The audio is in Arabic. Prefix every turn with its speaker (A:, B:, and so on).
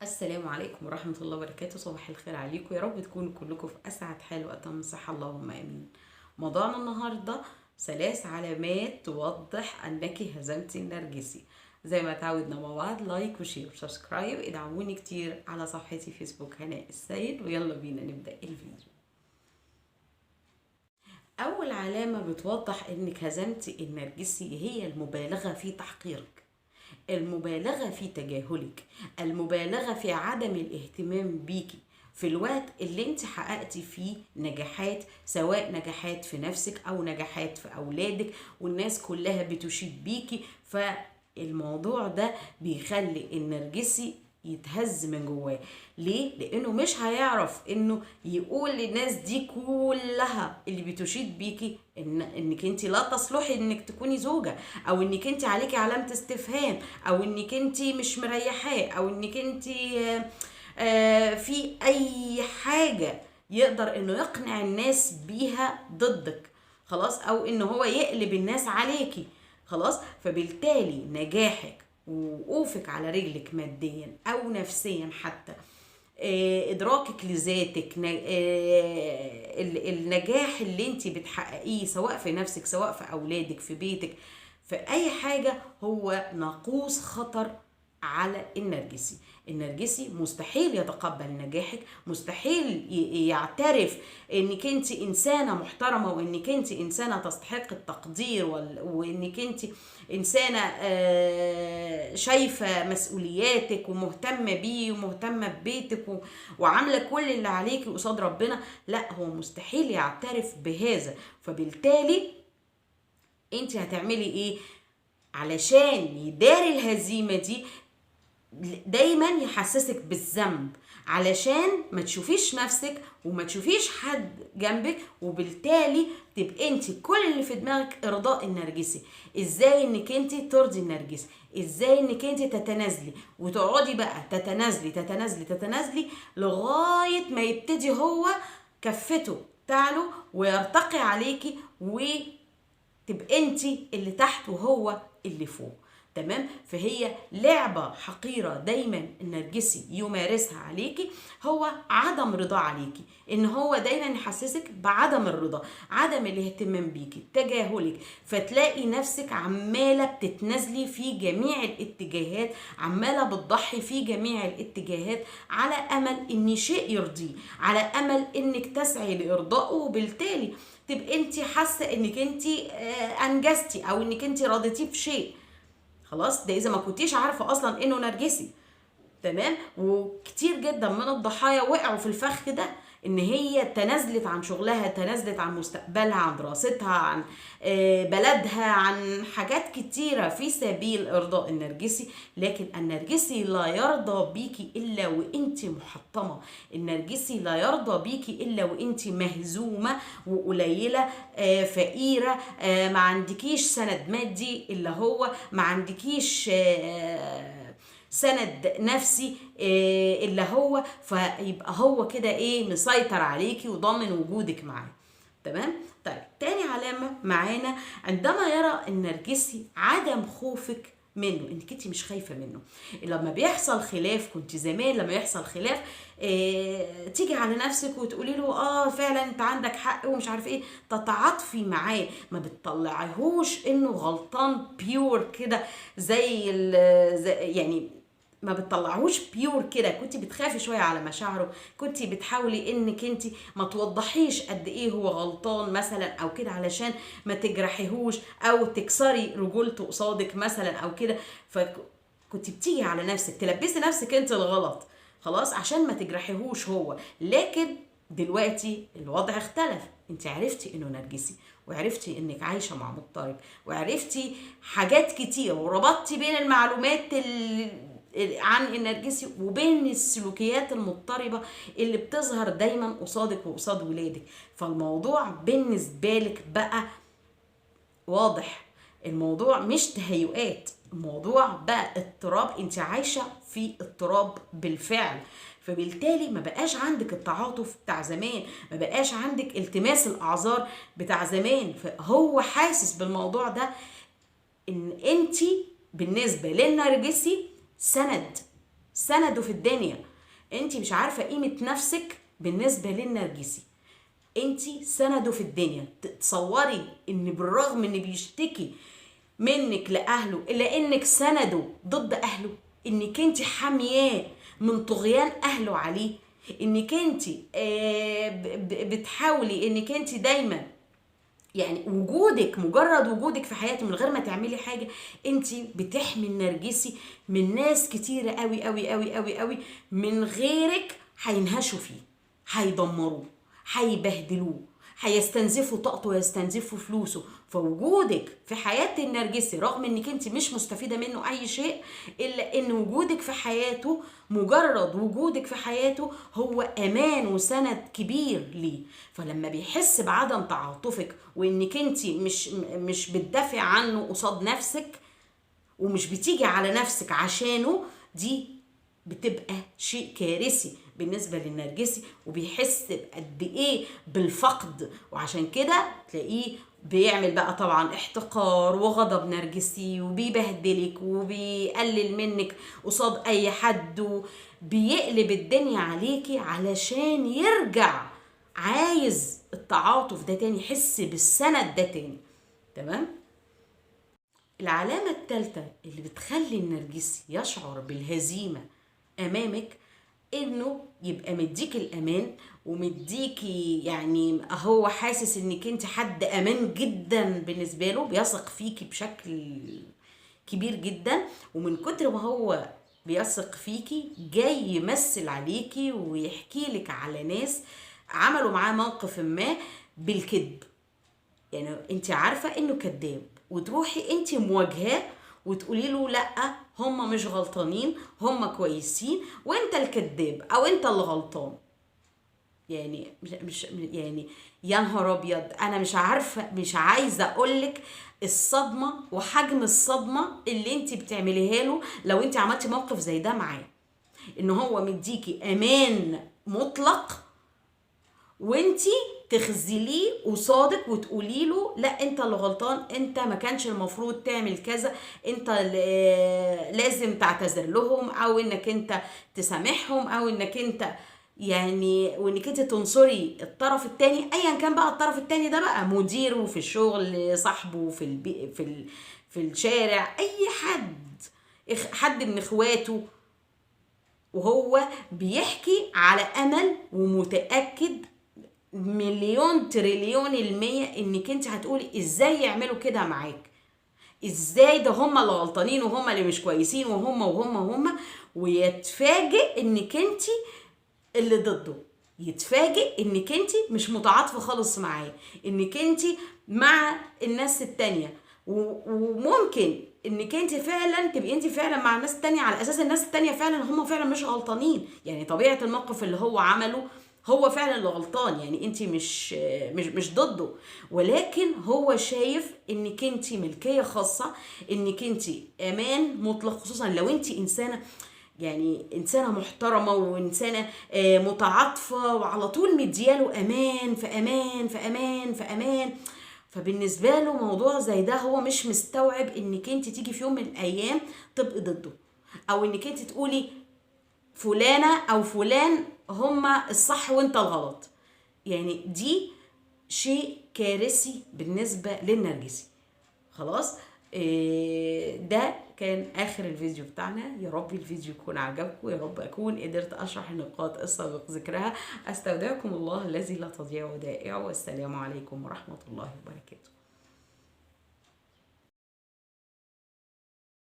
A: السلام عليكم ورحمة الله وبركاته. صباح الخير عليكم، يا رب تكونوا كلكم في أسعد حال وأتم صحة، اللهم آمين. موضوعنا النهاردة 3 علامات توضح أنك هزمتي النرجسي. زي ما تعودنا مع بعض، لايك وشير وسبسكرايب، ادعموني كتير على صفحتي فيسبوك هناء السيد، ويلا بينا نبدأ الفيديو. أول علامة بتوضح أنك هزمتي النرجسي هي المبالغة في تحقيرك، المبالغة في تجاهلك، المبالغة في عدم الاهتمام بيكي في الوقت اللي انت حققتي فيه نجاحات، سواء نجاحات في نفسك او نجاحات في اولادك، والناس كلها بتشيد بيكي. فالموضوع ده بيخلي النرجسي يتهز من جواه. ليه؟ لانه مش هيعرف انه يقول للناس دي كلها اللي بتشيد بيكي انك انت لا تصلحي انك تكوني زوجة، او انك انت عليكي علامة استفهام، او انك انت مش مريحاه، او انك انت في اي حاجة يقدر انه يقنع الناس بيها ضدك، خلاص، او ان هو يقلب الناس عليكي، خلاص. فبالتالي نجاحك ووقوفك على رجلك ماديا او نفسيا حتى، ادراكك لذاتك، النجاح اللي انت بتحققيه سواء في نفسك سواء في اولادك في بيتك في اي حاجة، هو ناقوس خطر على النرجسي. النرجسي مستحيل يتقبل نجاحك، مستحيل يعترف انك انت انسانة محترمة، وانك انت انسانة تستحق التقدير، وانك انت انسانة شايفة مسؤولياتك ومهتمة بيه ومهتمة ببيتك وعاملة كل اللي عليكي قصاد ربنا. لا، هو مستحيل يعترف بهذا. فبالتالي انت هتعملي ايه علشان يداري الهزيمة دي؟ دايما يحسسك بالذنب علشان ما تشوفيش نفسك وما تشوفيش حد جنبك، وبالتالي تبقى انت كل اللي في دماغك ارضاء النرجسي. ازاي انك انت ترضي النرجسي؟ ازاي انك انت تتنازلي وتقعدي بقى تتنازلي تتنازلي تتنازلي لغاية ما يبتدي هو كفته تعلو ويرتقي عليكي، وتبقى انت اللي تحت وهو اللي فوق. تمام؟ فهي لعبة حقيرة دايما النرجسي يمارسها عليكي، هو عدم رضا عليكي، ان هو دايما يحسسك بعدم الرضا، عدم الاهتمام بيكي، تجاهلك. فتلاقي نفسك عمالة بتتنازلي في جميع الاتجاهات، عمالة بتضحي في جميع الاتجاهات على امل ان شيء يرضيه، على امل انك تسعي لارضائه، وبالتالي تبقى انت حاسة انك انت انجزتي او انك انت راضيتيه في شيء. خلاص، ده اذا ما كنتيش عارفه اصلا انه نرجسي. تمام؟ وكتير جدا من الضحايا وقعوا في الفخ ده، ان هي تنازلت عن شغلها، تنازلت عن مستقبلها، عن دراستها، عن بلدها، عن حاجات كتيرة في سبيل ارضاء النرجسي. لكن النرجسي لا يرضى بيكي الا وانت محطمة، النرجسي لا يرضى بيكي الا وانت مهزومة وقليلة، فقيرة، ما عندكيش سند مادي الا هو، ما عندكيش سند نفسي اللي هو، فيبقى هو كده مسيطر عليكي وضامن وجودك معاه. تمام؟ طيب، تاني علامة معانا عندما يرى النرجسي عدم خوفك منه، انك انت مش خايفه منه. لما بيحصل خلاف، كنت زمان لما يحصل خلاف تيجي على نفسك وتقولي له فعلا انت عندك حق ومش عارف ايه، تتعاطفي معاه، ما بتطلعيهوش انه غلطان بيور كده، زي يعني ما بتطلعوش بيور كده. كنت بتخافي شويه على مشاعره، كنت بتحاولي انك انت ما توضحيش قد ايه هو غلطان مثلا او كده، علشان ما تجرحيهوش او تكسري رجولته قصادك مثلا او كده. فكنت بتيجي على نفسك تلبسي نفسك انت الغلط، خلاص، عشان ما تجرحيهوش هو. لكن دلوقتي الوضع اختلف، انت عرفتي انه نرجسي، وعرفتي انك عايشه مع مضطرب، وعرفتي حاجات كتير، وربطتي بين المعلومات عن النرجسي وبين السلوكيات المضطربة اللي بتظهر دايما قصادك وقصاد ولادك. فالموضوع بالنسبة لك بقى واضح، الموضوع مش تهيؤات، الموضوع بقى اضطراب، انت عايشة في اضطراب بالفعل. فبالتالي ما بقاش عندك التعاطف بتاع زمان، ما بقاش عندك التماس الاعذار بتاع زمان. فهو حاسس بالموضوع ده، ان انت بالنسبة للنرجسي سند، سنده في الدنيا. انت مش عارفه قيمه نفسك بالنسبه للنرجسي. انت سنده في الدنيا. تصوري ان بالرغم ان بيشتكي منك لاهله الا انك سنده ضد اهله، انك انت حامياه من طغيان اهله عليه، انك انت بتحاولي انك انت دايما يعني وجودك، مجرد وجودك في حياته من غير ما تعملي حاجه، انت بتحمي النرجسي من ناس كتيره قوي قوي قوي قوي قوي من غيرك هينهشوا فيه، هيدمروه، هيبهدلوه، هيستنزفوا طاقته ويستنزفوا فلوسه. فوجودك في حياه النرجسي رغم انك انت مش مستفيده منه اي شيء، الا ان وجودك في حياته، مجرد وجودك في حياته هو امان وسند كبير ليه. فلما بيحس بعدم تعاطفك وانك انت مش بتدافع عنه قصاد نفسك ومش بتيجي على نفسك عشانه، دي بتبقى شيء كارثي بالنسبة للنرجسي، وبيحس بقد ايه بالفقد. وعشان كده تلاقيه بيعمل بقى طبعا احتقار وغضب نرجسي، وبيبهدلك وبيقلل منك قصاد اي حد، وبيقلب الدنيا عليكي علشان يرجع عايز التعاطف ده تاني، يحس بالسند ده تاني. تمام. العلامة الثالثة اللي بتخلي النرجسي يشعر بالهزيمة أمامك، إنه يبقى مديك الأمان ومديكي، يعني هو حاسس إنك أنت حد أمان جدا بالنسبة له، بيثق فيكي بشكل كبير جدا، ومن كتر ما هو بيثق فيكي جاي يمثل عليكي ويحكي لك على ناس عملوا معاه موقف ما بالكذب. يعني انت عارفه انه كذاب، وتروحي انت مواجهاه وتقولي له لا هم مش غلطانين، هم كويسين وانت الكذاب او انت اللي غلطان. يعني مش يعني يا نهار ابيض، انا مش عارفه، مش عايزه اقولك الصدمه وحجم الصدمه اللي انت بتعمليها له لو انت عملتي موقف زي ده معاه، ان هو مديكي امان مطلق وانتي تخذليه قصادك وتقولي له لا انت اللي غلطان، انت ما كانش المفروض تعمل كذا، انت لازم تعتذر لهم، او انك انت تسامحهم، او انك انت يعني، وانك انت تنصري الطرف التاني ايا كان بقى الطرف التاني ده، بقى مديره في الشغل، صاحبه في في الشارع، اي حد من اخواته، وهو بيحكي على امل ومتاكد مليون تريليون المية انك انت هتقولي ازاي يعملوا كده معاك، ازاي ده هم اللي غلطانين وهم اللي مش كويسين وهم ويتفاجئ انك انت اللي ضده، يتفاجئ انك انت مش متعاطفة خالص معاه، انك انت مع الناس التانية، وممكن انك انت فعلا تبقي انت فعلا مع الناس التانية على اساس الناس التانية فعلا هم فعلا مش غلطانين. يعني طبيعة الموقف اللي هو عمله هو فعلا اللي غلطان، يعني انت مش ضده، ولكن هو شايف انك انت ملكية خاصة، انك انت امان مطلق، خصوصا لو انت انسانة، يعني انسانة محترمة وانسانة متعاطفة وعلى طول مدياله امان في امان في امان في امان. فبالنسبة له موضوع زي ده هو مش مستوعب انك انت تيجي في يوم من الايام تبقي ضده، او انك انت تقولي فلانة او فلان هما الصح وانت الغلط. يعني دي شيء كارثي بالنسبة للنرجسي. خلاص، ده كان اخر الفيديو بتاعنا. يا رب الفيديو يكون عجبكم، يا رب اكون قدرت اشرح النقاط السابق ذكرها. استودعكم الله الذي لا تضيع ودائعه، والسلام عليكم ورحمة الله وبركاته.